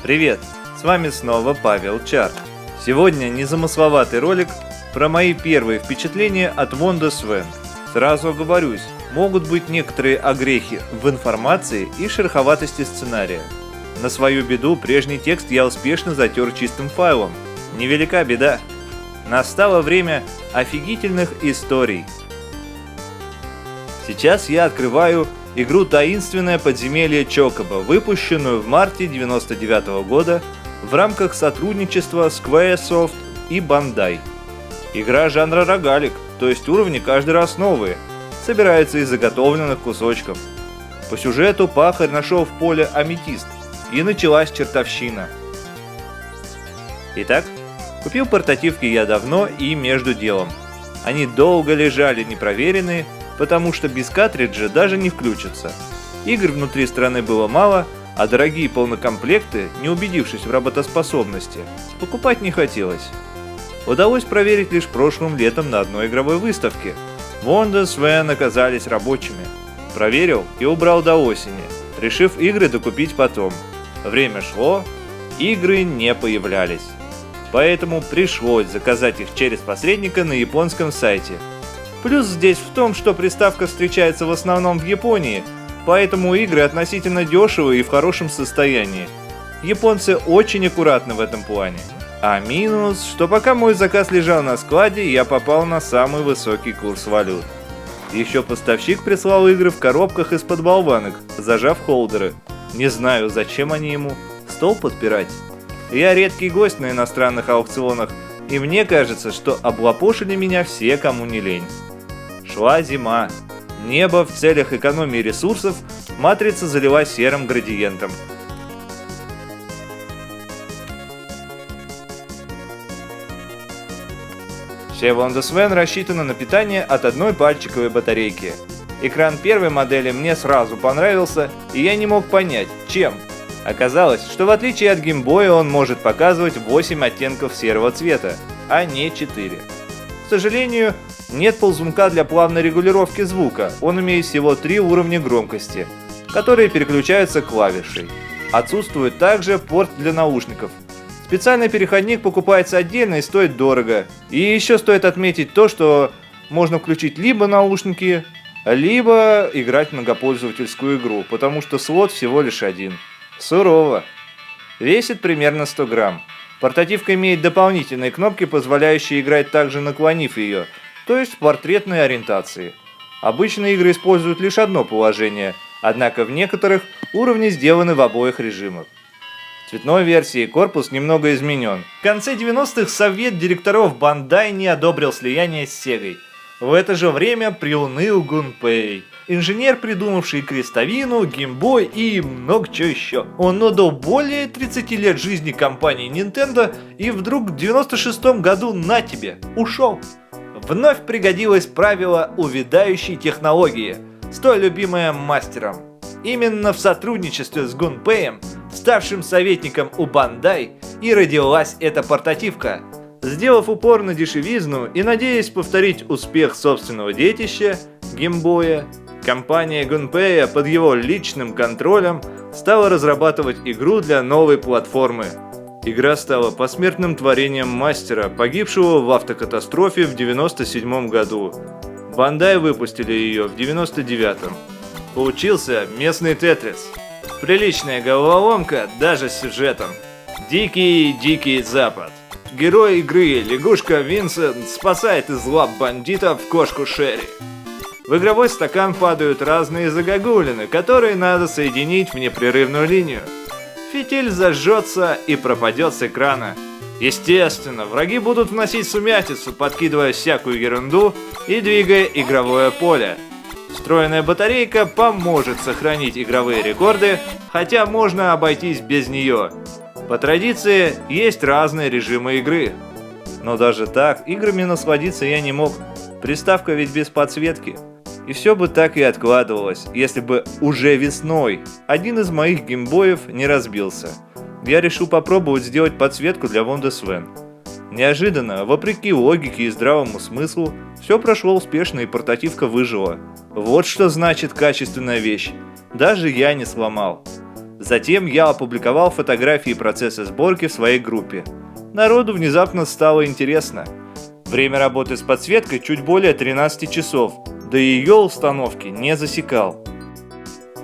Привет! С вами снова Павел Чар. Сегодня незамысловатый ролик про мои первые впечатления от Windows Phone. Сразу оговорюсь, могут быть некоторые огрехи в информации и шероховатости сценария. На свою беду прежний текст я успешно затер чистым файлом. Невелика беда. Настало время офигительных историй. Сейчас я открываю игру «Таинственное подземелье Чокоба», выпущенную в марте 1999 года в рамках сотрудничества Squaresoft и Bandai. Игра жанра рогалик, то есть уровни каждый раз новые, собираются из заготовленных кусочков. По сюжету пахарь нашел в поле аметист, и началась чертовщина. Итак, купил портативки я давно и между делом. Они долго лежали непроверенные, потому что без картриджа даже не включатся. Игр внутри страны было мало, а дорогие полнокомплекты, не убедившись в работоспособности, покупать не хотелось. Удалось проверить лишь прошлым летом на одной игровой выставке. Windows Phone оказались рабочими. Проверил и убрал до осени, решив игры докупить потом. Время шло, игры не появлялись. Поэтому пришлось заказать их через посредника на японском сайте. Плюс здесь в том, что приставка встречается в основном в Японии, поэтому игры относительно дешевые и в хорошем состоянии. Японцы очень аккуратны в этом плане. А минус, что пока мой заказ лежал на складе, я попал на самый высокий курс валют. Еще поставщик прислал игры в коробках из-под болванок, зажав холдеры. Не знаю, зачем они ему. Стол подпирать? Я редкий гость на иностранных аукционах, и мне кажется, что облапошили меня все, кому не лень. Шла зима. Небо в целях экономии ресурсов матрица залила серым градиентом. Все Windows Phone рассчитаны на питание от одной пальчиковой батарейки. Экран первой модели мне сразу понравился, и я не мог понять, чем. Оказалось, что в отличие от Game Boy он может показывать 8 оттенков серого цвета, а не 4. К сожалению, нет ползунка для плавной регулировки звука, он имеет всего 3 уровня громкости, которые переключаются клавишей. Отсутствует также порт для наушников. Специальный переходник покупается отдельно и стоит дорого. И еще стоит отметить то, что можно включить либо наушники, либо играть в многопользовательскую игру, потому что слот всего лишь один. Сурово. Весит примерно 100 грамм. Портативка имеет дополнительные кнопки, позволяющие играть также наклонив ее, то есть в портретной ориентации. Обычно игры используют лишь одно положение, однако в некоторых уровни сделаны в обоих режимах. В цветной версии корпус немного изменен. В конце 90-х совет директоров Bandai не одобрил слияние с Сегой. В это же время приуныл Гунпэй, инженер, придумавший крестовину, геймбой и много чего еще. Он отдал более 30 лет жизни компании Nintendo и вдруг в 96-м году на тебе, ушел. Вновь пригодилось правило увядающей технологии, столь любимое мастером. Именно в сотрудничестве с Гунпэем, ставшим советником у Bandai, и родилась эта портативка. Сделав упор на дешевизну и надеясь повторить успех собственного детища, геймбоя, компания Гунпэя под его личным контролем стала разрабатывать игру для новой платформы. Игра стала посмертным творением мастера, погибшего в автокатастрофе в 1997 году. Bandai выпустили ее в 1999. Получился местный Тетрис. Приличная головоломка даже с сюжетом. Дикий Запад. Герой игры, лягушка Винсент, спасает из лап бандитов кошку Шерри. В игровой стакан падают разные загогулины, которые надо соединить в непрерывную линию. Фитиль зажжется и пропадет с экрана. Естественно, враги будут вносить сумятицу, подкидывая всякую ерунду и двигая игровое поле. Встроенная батарейка поможет сохранить игровые рекорды, хотя можно обойтись без нее. По традиции, есть разные режимы игры. Но даже так, играми насладиться я не мог. Приставка ведь без подсветки. И все бы так и откладывалось, если бы уже весной один из моих геймбоев не разбился. Я решил попробовать сделать подсветку для Windows Phone. Неожиданно, вопреки логике и здравому смыслу, все прошло успешно и портативка выжила. Вот что значит качественная вещь. Даже я не сломал. Затем я опубликовал фотографии процесса сборки в своей группе. Народу внезапно стало интересно. Время работы с подсветкой чуть более 13 часов, да и ее установки не засекал.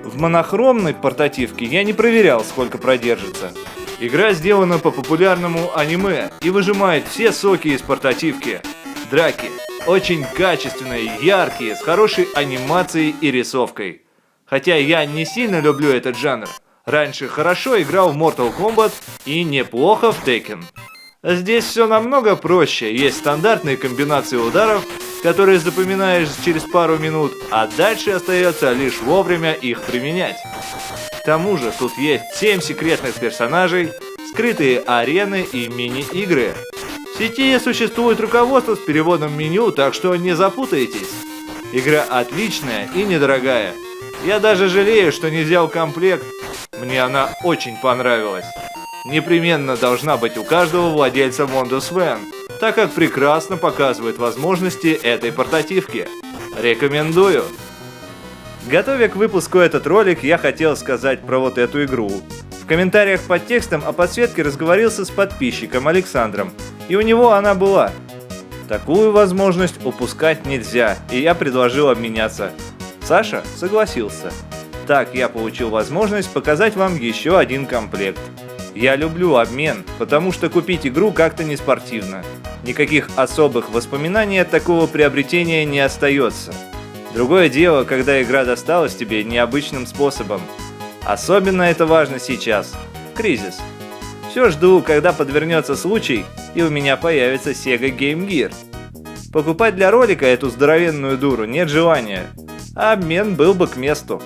В монохромной портативке я не проверял, сколько продержится. Игра сделана по популярному аниме и выжимает все соки из портативки. Драки очень качественные, яркие, с хорошей анимацией и рисовкой. Хотя я не сильно люблю этот жанр. Раньше хорошо играл в Mortal Kombat и неплохо в Tekken. Здесь все намного проще, есть стандартные комбинации ударов, которые запоминаешь через пару минут, а дальше остается лишь вовремя их применять. К тому же тут есть 7 секретных персонажей, скрытые арены и мини-игры. В сети существует руководство с переводом меню, так что не запутайтесь. Игра отличная и недорогая. Я даже жалею, что не взял комплект. Мне она очень понравилась. Непременно должна быть у каждого владельца Windows Phone, так как прекрасно показывает возможности этой портативки. Рекомендую. Готовя к выпуску этот ролик, я хотел сказать про вот эту игру. В комментариях под текстом о подсветке разговорился с подписчиком Александром, и у него она была. Такую возможность упускать нельзя, и я предложил обменяться. Саша согласился. Так я получил возможность показать вам еще один комплект. Я люблю обмен, потому что купить игру как-то не спортивно. Никаких особых воспоминаний от такого приобретения не остается. Другое дело, когда игра досталась тебе необычным способом. Особенно это важно сейчас. Кризис. Все жду, когда подвернется случай, и у меня появится Sega Game Gear. Покупать для ролика эту здоровенную дуру нет желания, а обмен был бы к месту.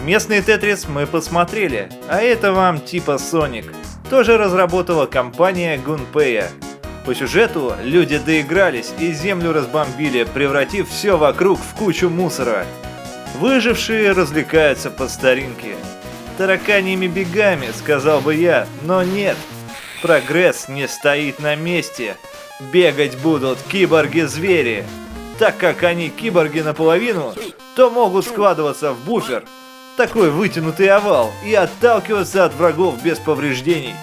Местный Тетрис мы посмотрели, а это вам типа Sonic. Тоже разработала компания Gunpei. По сюжету люди доигрались и землю разбомбили, превратив все вокруг в кучу мусора. Выжившие развлекаются по старинке. Тараканьими бегами, сказал бы я, но нет. Прогресс не стоит на месте. Бегать будут киборги-звери. Так как они киборги наполовину, то могут складываться в буфер. Такой вытянутый овал и отталкиваться от врагов без повреждений.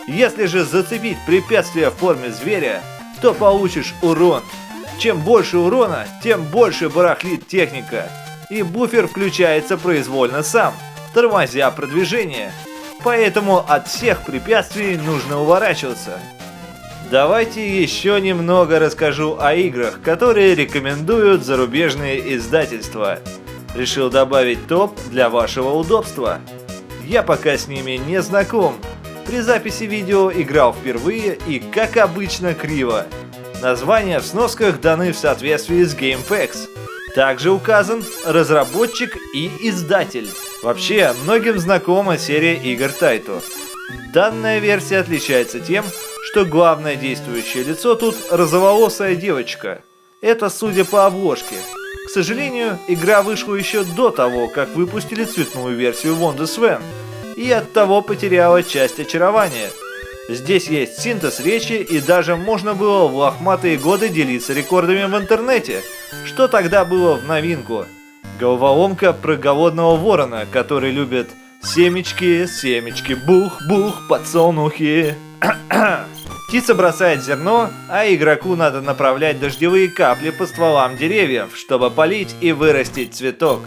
Если же зацепить препятствие в форме зверя, то получишь урон. Чем больше урона, тем больше барахлит техника. И буфер включается произвольно сам, тормозя продвижение. Поэтому от всех препятствий нужно уворачиваться. Давайте еще немного расскажу о играх, которые рекомендуют зарубежные издательства. Решил добавить топ для вашего удобства. Я пока с ними не знаком. При записи видео играл впервые и, как обычно, криво. Названия в сносках даны в соответствии с GameFAQs. Также указан разработчик и издатель. Вообще, многим знакома серия игр Taito. Данная версия отличается тем, что главное действующее лицо тут розоволосая девочка. Это судя по обложке. К сожалению, игра вышла еще до того, как выпустили цветную версию Windows Phone, и оттого потеряла часть очарования. Здесь есть синтез речи, и даже можно было в лохматые годы делиться рекордами в интернете, что тогда было в новинку. Головоломка про голодного ворона, который любит семечки, семечки, бух-бух, подсолнухи. Птица бросает зерно, а игроку надо направлять дождевые капли по стволам деревьев, чтобы полить и вырастить цветок.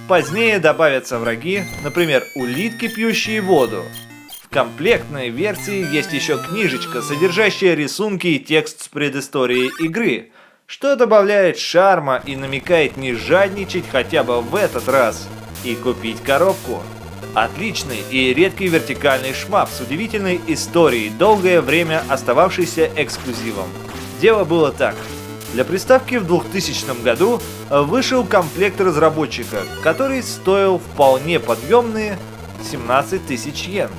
Позднее добавятся враги, например, улитки, пьющие воду. В комплектной версии есть еще книжечка, содержащая рисунки и текст с предысторией игры, что добавляет шарма и намекает не жадничать хотя бы в этот раз и купить коробку. Отличный и редкий вертикальный шмап с удивительной историей, долгое время остававшийся эксклюзивом. Дело было так. Для приставки в 2000 году вышел комплект разработчика, который стоил вполне подъемные 17 тысяч йен.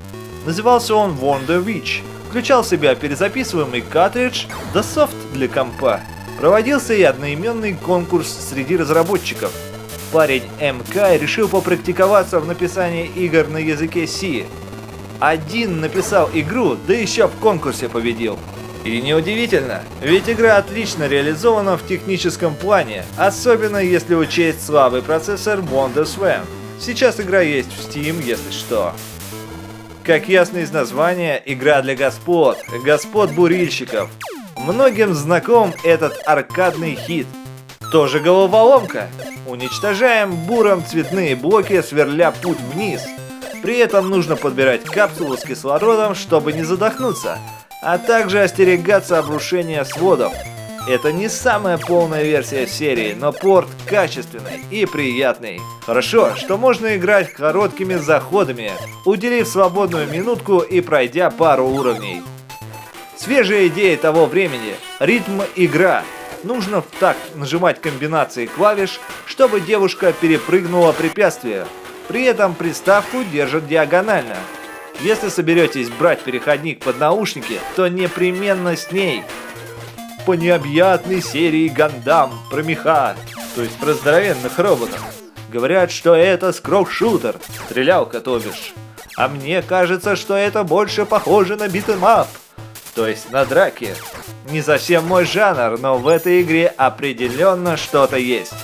Назывался он Wonder Witch. Включал в себя перезаписываемый картридж да софт для компа. Проводился и одноименный конкурс среди разработчиков. Парень МК решил попрактиковаться в написании игр на языке C. Один написал игру, да еще в конкурсе победил. И неудивительно, ведь игра отлично реализована в техническом плане, особенно если учесть слабый процессор Windows Phone. Сейчас игра есть в Steam, если что. Как ясно из названия, игра для господ-бурильщиков. Многим знаком этот аркадный хит. Тоже головоломка. Уничтожаем буром цветные блоки, сверля путь вниз. При этом нужно подбирать капсулу с кислородом, чтобы не задохнуться, а также остерегаться обрушения сводов. Это не самая полная версия серии, но порт качественный и приятный. Хорошо, что можно играть короткими заходами, уделив свободную минутку и пройдя пару уровней. Свежая идея того времени – ритм игра. Нужно в такт нажимать комбинации клавиш, чтобы девушка перепрыгнула препятствие. При этом приставку держат диагонально. Если соберетесь брать переходник под наушники, то непременно с ней. По необъятной серии Гандам про меха, то есть про здоровенных роботов. Говорят, что это скролл-шутер, стрелялка, то бишь. А мне кажется, что это больше похоже на битэмап, то есть на драки. Не совсем мой жанр, но в этой игре определенно что-то есть.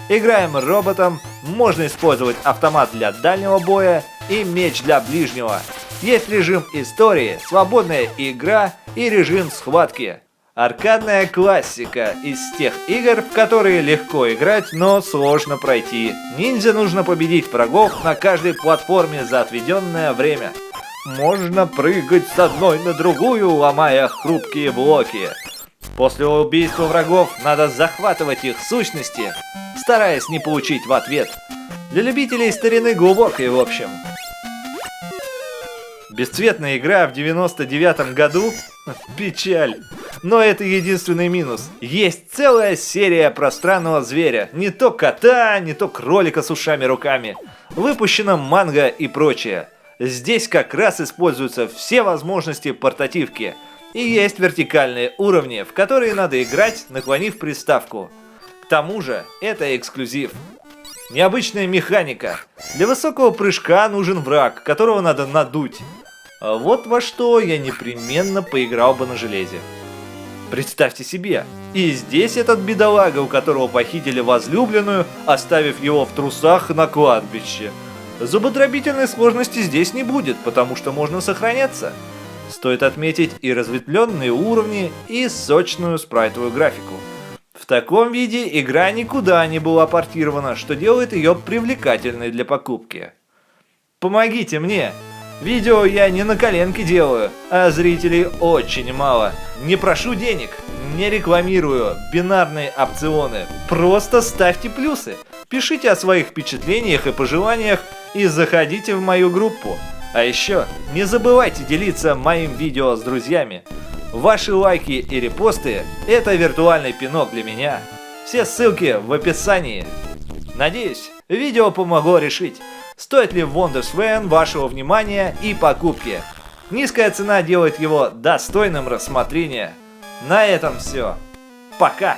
Играем роботом, можно использовать автомат для дальнего боя и меч для ближнего. Есть режим истории, свободная игра и режим схватки. Аркадная классика из тех игр, в которые легко играть, но сложно пройти. Ниндзя нужно победить врагов на каждой платформе за отведенное время. Можно прыгать с одной на другую, ломая хрупкие блоки. После убийства врагов надо захватывать их сущности, стараясь не получить в ответ. Для любителей старины глубокой, в общем. Бесцветная игра в 99-м году? Печаль. Но это единственный минус. Есть целая серия про странного зверя. Не то кота, не то кролика с ушами-руками. Выпущена манга и прочее. Здесь как раз используются все возможности портативки. И есть вертикальные уровни, в которые надо играть, наклонив приставку. К тому же, это эксклюзив. Необычная механика. Для высокого прыжка нужен враг, которого надо надуть. А вот во что я непременно поиграл бы на железе. Представьте себе, и здесь этот бедолага, у которого похитили возлюбленную, оставив его в трусах на кладбище. Зубодробительной сложности здесь не будет, потому что можно сохраняться. Стоит отметить и разветвленные уровни, и сочную спрайтовую графику. В таком виде игра никуда не была портирована, что делает ее привлекательной для покупки. Помогите мне! Видео я не на коленке делаю, а зрителей очень мало. Не прошу денег, не рекламирую бинарные опционы. Просто ставьте плюсы, пишите о своих впечатлениях и пожеланиях и заходите в мою группу. А еще не забывайте делиться моим видео с друзьями. Ваши лайки и репосты – это виртуальный пинок для меня. Все ссылки в описании. Надеюсь, видео помогло решить, стоит ли Wonderswan вашего внимания и покупки. Низкая цена делает его достойным рассмотрения. На этом все. Пока!